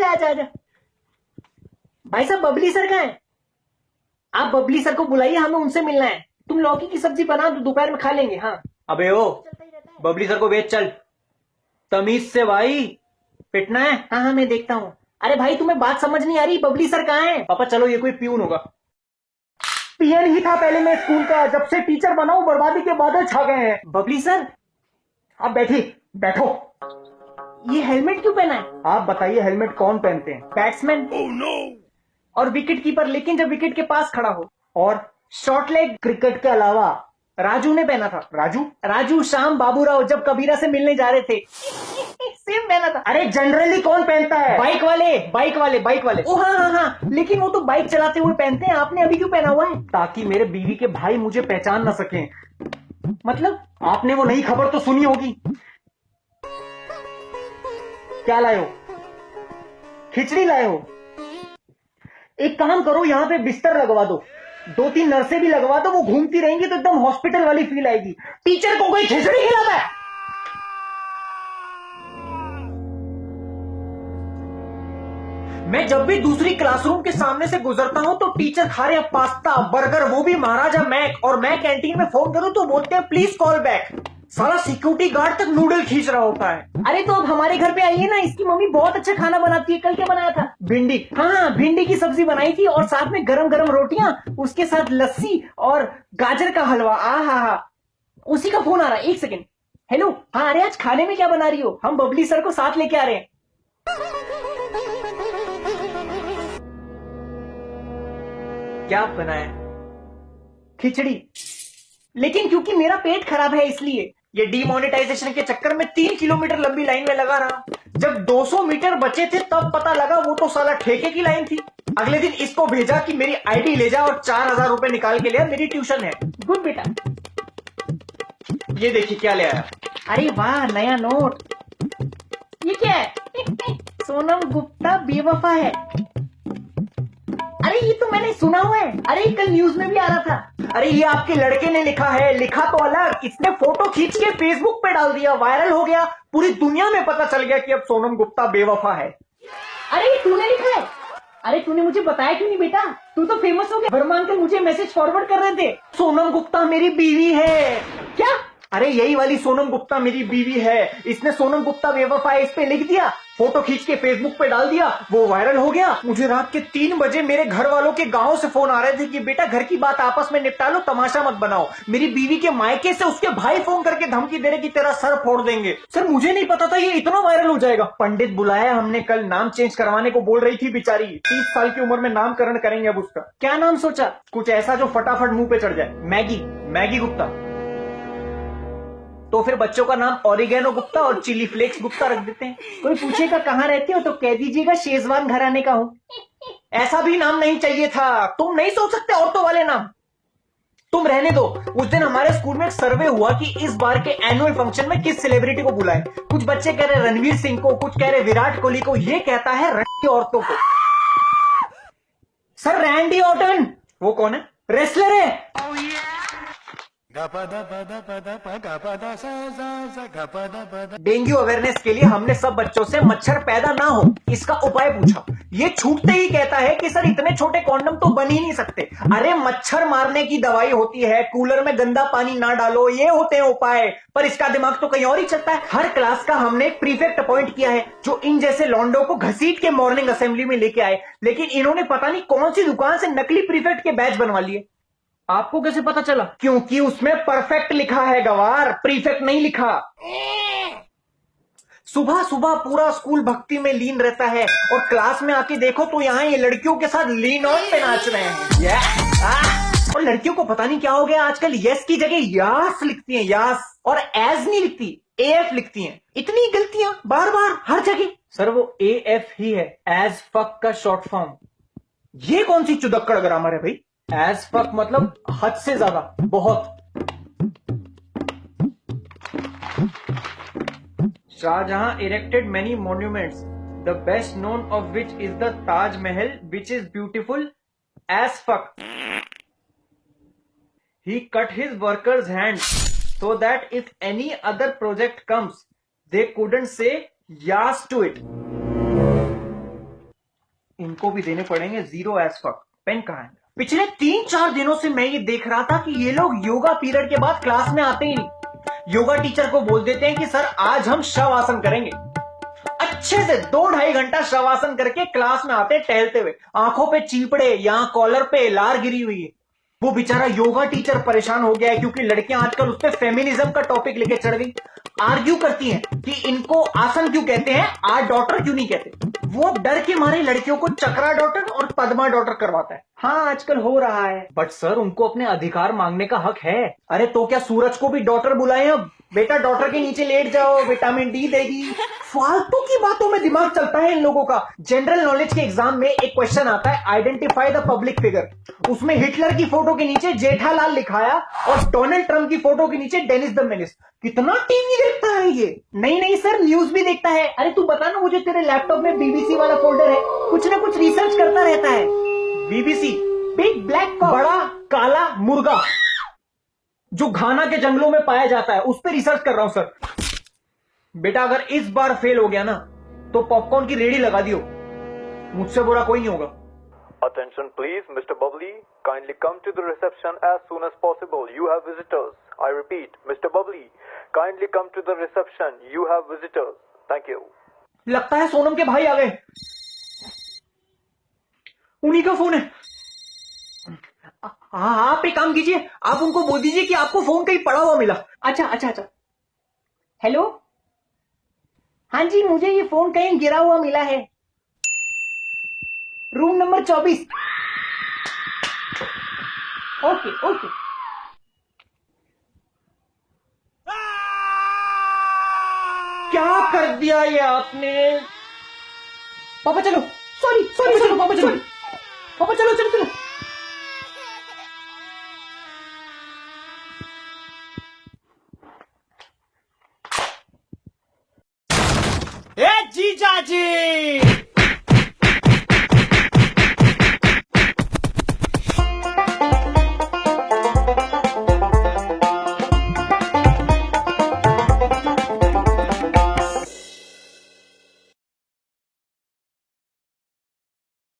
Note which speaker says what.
Speaker 1: आजा आजा आजा। भाई साहब बबली सर कहाँ है? आप बबली सर को बुलाइए, हमें उनसे मिलना है। तुम लौकी की सब्जी बना दो, दोपहर में खा लेंगे। हाँ
Speaker 2: अबे ओ, बबली सर को भेज चल, तमीज से भाई, पिटना है।
Speaker 1: हाँ हाँ मैं देखता हूँ। अरे भाई तुम्हें बात समझ नहीं आ रही, बबली सर कहाँ है?
Speaker 2: पापा चलो, ये कोई प्यून होगा।
Speaker 1: पीएन ही था पहले मैं स्कूल का, जब से टीचर बना हूं बर्बादी के बादल छा गए हैं। बबली सर
Speaker 2: आप बैठी, बैठो।
Speaker 1: ये हेलमेट क्यों पहना है?
Speaker 2: आप बताइए, हेलमेट कौन पहनते हैं?
Speaker 1: बैट्समैन और विकेट कीपर, लेकिन जब विकेट के पास खड़ा हो।
Speaker 2: और
Speaker 1: शॉर्ट लेग
Speaker 2: क्रिकेट के अलावा
Speaker 1: राजू ने पहना था। राजू श्याम बाबूराव जब कबीरा से मिलने जा रहे थे सेम पहना था।
Speaker 2: अरे जनरली कौन पहनता है?
Speaker 1: बाइक वाले। ओ हाँ हाँ हाँ, लेकिन वो तो बाइक चलाते हुए पहनते हैं, आपने अभी क्यों पहना हुआ है?
Speaker 2: ताकि मेरे बीवी के भाई मुझे पहचान ना सकें।
Speaker 1: मतलब
Speaker 2: आपने वो नई खबर तो सुनी होगी। क्या लाए हो? खिचड़ी लाए हो? एक काम करो, यहां पे बिस्तर लगवा दो, 2-3 नर्सें भी लगवा दो, वो घूमती रहेंगी तो एकदम हॉस्पिटल वाली फील आएगी। टीचर को कोई खिचड़ी खिलाता है?
Speaker 1: मैं जब भी दूसरी क्लासरूम के सामने से गुजरता हूं तो टीचर खा रहे हैं पास्ता बर्गर, वो भी महाराजा मैक, और मैं कैंटीन में फोन करूं तो बोलते हैं प्लीज कॉल बैक। सारा सिक्योरिटी गार्ड तक नूडल खींच रहा होता है। अरे तो अब हमारे घर पे आइए ना, इसकी मम्मी बहुत अच्छा खाना बनाती है। कल क्या बनाया था?
Speaker 2: भिंडी।
Speaker 1: हाँ भिंडी की सब्जी बनाई थी, और साथ में गरम गरम रोटियां, उसके साथ लस्सी और गाजर का हलवा। आ हा हा। उसी का फोन आ रहा है, 1 सेकेंड। हेलो, हाँ अरे आज खाने में क्या बना रही हो? हम बबली सर को साथ लेके आ रहे हैं।
Speaker 2: क्या बनाया?
Speaker 1: खिचड़ी, लेकिन क्योंकि मेरा पेट खराब है इसलिए।
Speaker 2: ये डीमोनेटाइजेशन के चक्कर में 3 किलोमीटर लंबी लाइन में लगा रहा। जब 200 मीटर बचे थे तब पता लगा वो तो साला ठेके की लाइन थी। अगले दिन इसको भेजा कि मेरी आईडी ले जा और 4000 रुपए निकाल के लिया, मेरी ट्यूशन है।
Speaker 1: गुड बेटा।
Speaker 2: ये देखिए क्या ले आया।
Speaker 1: अरे वाह, नया नोट। ये क्या है? सोनम गुप्ता बेवफा है। अरे ये तो मैंने सुना हुआ है, अरे कल न्यूज में भी आ रहा था।
Speaker 2: अरे ये आपके लड़के ने लिखा है, लिखा तो अलग, इसने फोटो खींच के फेसबुक पे डाल दिया, वायरल हो गया, पूरी दुनिया में पता चल गया कि अब सोनम गुप्ता बेवफा है।
Speaker 1: अरे ये तूने लिखा है? अरे तूने मुझे बताया क्यों नहीं बेटा? तू तो फेमस हो गया। वर्मा अंकल मुझे मैसेज फॉरवर्ड कर रहे थे,
Speaker 2: सोनम गुप्ता मेरी बीवी है।
Speaker 1: क्या?
Speaker 2: अरे यही वाली सोनम गुप्ता मेरी बीवी है। इसने सोनम गुप्ता बेवफा है इस पे लिख दिया, फोटो खींच के फेसबुक पे डाल दिया, वो वायरल हो गया। मुझे रात के 3 बजे मेरे घर वालों के गांव से फोन आ रहे थे कि बेटा घर की बात आपस में निपटा लो, तमाशा मत बनाओ। मेरी बीवी के मायके से उसके भाई फोन करके धमकी दे रहे कि तेरा सर फोड़ देंगे। सर मुझे नहीं पता था ये इतना वायरल हो जाएगा। पंडित बुलाया हमने कल, नाम चेंज करवाने को बोल रही थी बेचारी। 30 साल की उम्र में नामकरण करेंगे अब उसका।
Speaker 1: क्या नाम सोचा?
Speaker 2: कुछ ऐसा जो फटाफट मुंह पे चढ़ जाए। मैगी गुप्ता।
Speaker 1: तो फिर बच्चों का नाम ऑरिगेनो गुप्ता और चिली फ्लेक्स गुप्ता रख देते हैं। कोई पूछेगा कहाँ रहते हो तो कह दीजिएगा शेजवान घराने का हूँ।
Speaker 2: ऐसा भी नाम नहीं चाहिए था, तुम नहीं सोच सकते औरतों वाले नाम? तुम रहने दो। उस दिन हमारे स्कूल में एक सर्वे हुआ कि इस बार के एनुअल फंक्शन में किस सेलिब्रिटी को बुलाएं। कुछ बच्चे कह रहे रणवीर सिंह को, कुछ कह रहे विराट कोहली को, ये कहता है रंडी औरतों को।
Speaker 1: Sir Randy Orton.
Speaker 2: वो कौन है?
Speaker 1: रेसलर है।
Speaker 2: डेंगू अवेयरनेस के लिए हमने सब बच्चों से मच्छर पैदा ना हो इसका उपाय पूछा। ये छूटते ही कहता है कि सर इतने छोटे कॉन्डम तो बन ही नहीं सकते। अरे मच्छर मारने की दवाई होती है, कूलर में गंदा पानी ना डालो, ये होते हैं उपाय। पर इसका दिमाग तो कहीं और ही चलता है। हर क्लास का हमने एक प्रीफेक्ट अपॉइंट किया है जो इन जैसे लॉन्डो को घसीट के मॉर्निंग असेंबली में लेके आए, लेकिन इन्होंने पता नहीं कौन सी दुकान से नकली प्रीफेक्ट के बैच बनवा लिए।
Speaker 1: आपको कैसे पता चला?
Speaker 2: क्योंकि उसमें परफेक्ट लिखा है गवार, प्रीफेक्ट नहीं लिखा। सुबह सुबह पूरा स्कूल भक्ति में लीन रहता है और क्लास में आके देखो तो यहाँ ये लड़कियों के साथ लीन ऑन पे नाच रहे हैं। और लड़कियों को पता नहीं क्या हो गया, आजकल यस की जगह यास लिखती हैं, यास, और एज नहीं लिखती, एफ लिखती हैं। इतनी गलतियां बार बार हर जगह।
Speaker 1: सर वो एफ ही है, एज फक का शॉर्ट फॉर्म।
Speaker 2: ये कौन सी चुदक्कड़ ग्रामर है भाई?
Speaker 1: एज फक मतलब हद से ज्यादा, बहुत।
Speaker 2: Shahjahan erected many monuments, the best known of which is the Taj Mahal, which is beautiful as fuck. He cut his workers' hands so that if any other project comes, they couldn't say yes to it. इनको भी देने पड़ेंगे 0 as fuck। Pen कहाँ है? पिछले 3-4 दिनों से मैं ये देख रहा था कि ये लोग योगा पीरियड के बाद क्लास में आते ही नहीं। योगा टीचर को बोल देते हैं कि सर आज हम शवासन करेंगे। अच्छे से 2-2.5 घंटा शवासन करके क्लास में आते टहलते हुए, आंखों पे चीपड़े, यहां कॉलर पे लार गिरी हुई है। वो बेचारा योगा टीचर परेशान हो गया है क्योंकि लड़कियां आजकल उस पे फेमिनिज्म का टॉपिक लेके चढ़ गई। आर्ग्यू करती हैं कि इनको आसन क्यों कहते हैं, आर डॉटर क्यों नहीं कहते। वो डर के मारे लड़कियों को चक्रा डॉटर और पद्मा डॉटर करवाता है। हाँ आजकल हो रहा है, बट सर उनको अपने अधिकार मांगने का हक है। अरे तो क्या सूरज को भी डॉटर बुलाएं अब? बेटा डॉटर के नीचे लेट जाओ, विटामिन डी देगी। फालतू की बातों में दिमाग चलता है इन लोगों का। जनरल नॉलेज के एग्जाम में एक क्वेश्चन आता है, आइडेंटिफाई द पब्लिक फिगर। उसमें हिटलर की फोटो के नीचे जेठालाल लिखाया और डोनाल्ड ट्रंप की फोटो के नीचे डेनिस द मेनिस। कितना टीवी देखता है ये? नहीं सर, न्यूज भी देखता है। अरे तू बता ना मुझे, तेरे लैपटॉप में बीबीसी वाला फोल्डर है, कुछ ना कुछ रिसर्च करता रहता है। बीबीसी, बिग ब्लैक कॉक, बड़ा काला मुर्गा जो घाना के जंगलों में पाया जाता है, उस पर रिसर्च कर रहा हूं सर। बेटा अगर इस बार फेल हो गया ना तो पॉपकॉर्न की रेडी लगा दियो, मुझसे बुरा कोई नहीं होगा।
Speaker 3: Attention please, Mr. Bubbly. Kindly come to the reception as soon as possible. You have visitors. I repeat, Mr. Bubbly. Kindly come to the reception. You have visitors. Thank you.
Speaker 2: लगता है सोनम के भाई आ गए, उन्हीं का फोन है। आप एक काम कीजिए, आप उनको बोल दीजिए कि आपको फोन कहीं पड़ा हुआ मिला। अच्छा। हेलो, हाँ जी, मुझे ये फोन कहीं गिरा हुआ मिला है, रूम नंबर 24। ओके। क्या कर दिया ये आपने? पापा चलो, सॉरी पापा चलो, पापा चलो।
Speaker 1: ए जीजा जी,